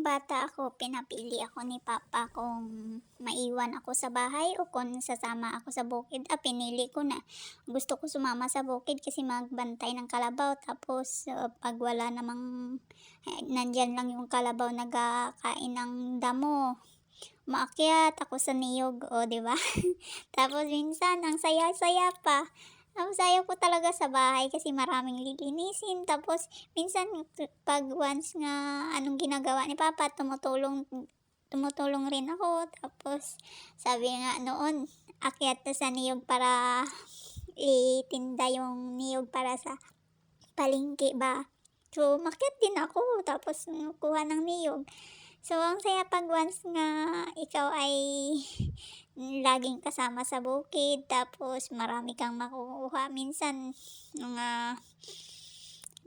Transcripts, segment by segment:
Nung bata ako, pinapili ako ni papa kung maiwan ako sa bahay o kung sasama ako sa bukid. Pinili ko na. Gusto ko sumama sa bukid kasi magbantay ng kalabaw. Tapos, pag wala namang, nandyan lang yung kalabaw nagkakain ng damo. Maakyat ako sa niyog, o, di ba? Tapos minsan, ang saya-saya pa. Tapos ayaw ko talaga sa bahay kasi maraming lilinisin. Tapos minsan pag once nga anong ginagawa ni papa, tumutulong rin ako. Tapos sabi nga noon, akyat na sa niyog para itinda yung niyog para sa palengke ba. So makyat din ako tapos kuha ng niyog. So ang saya pag once nga ikaw ay laging kasama sa bukid, tapos marami kang makukuha. Minsan, mga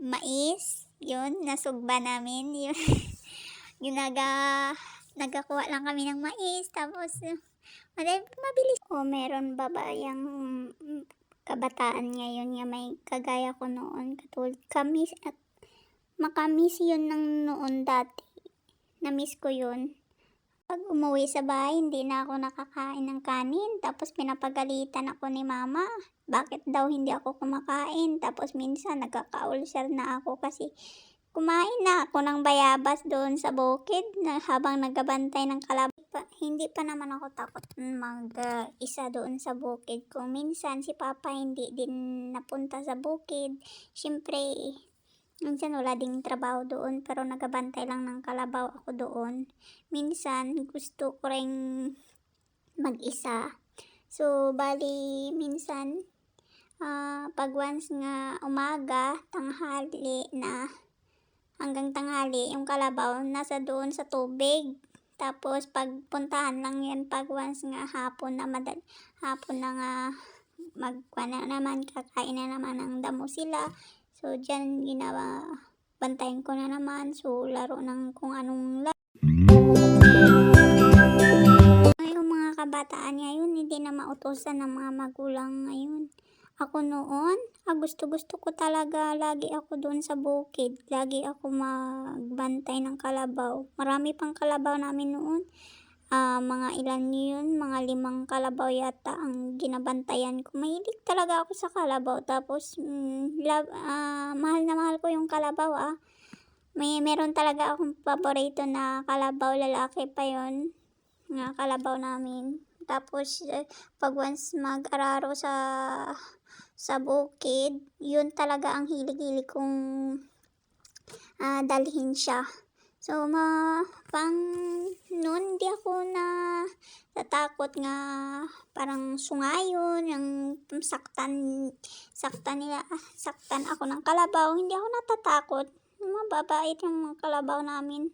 mais, yun, nasugba namin. Yun, nagakuha lang kami ng mais, tapos, mabilis. O, meron ba ba yung kabataan ngayon nga may kagaya ko noon? Katulad, makamis yun ng noon dati. Na-miss ko yun. Pag umuwi sa bahay, hindi na ako nakakain ng kanin. Tapos pinapagalitan ako ni mama. Bakit daw hindi ako kumakain? Tapos minsan nagkaka-ulcer na ako kasi kumain na ako ng bayabas doon sa bukid habang nagbabantay ng kalabaw. Hindi pa naman ako takot mag-isa doon sa bukid. Kung minsan si papa hindi din napunta sa bukid, syempre minsan wala ding trabaho doon pero nagabantay lang ng kalabaw ako doon. Minsan gusto ko ring mag-isa. So bali minsan pag once nga umaga, tanghali na, hanggang tanghali yung kalabaw nasa doon sa tubig. Tapos pagpuntahan lang yan pag once nga hapon na nga magkwana naman, kakain na naman ng damo sila. So, dyan bantayan ko na naman. So, laro ng kung anong laro. Yung mga kabataan ngayon, hindi na mautusan ng mga magulang ngayon. Ako noon, gusto ko talaga, lagi ako doon sa bukid. Lagi ako magbantay ng kalabaw. Marami pang kalabaw namin noon. Mga ilan yun, mga 5 kalabaw yata ang ginabantayan ko. Mahilig talaga ako sa kalabaw. Tapos mahal na mahal ko yung kalabaw. Meron talaga akong paborito na kalabaw, lalaki pa yon, nga kalabaw namin. Tapos pag once mag-araro sa bukid, yun talaga ang hilig-hilig kong dalhin siya. So, noon di ako natakot nga parang sungayon, yung saktan ako ng kalabaw. Hindi ako natatakot. Mababait yung mga kalabaw namin.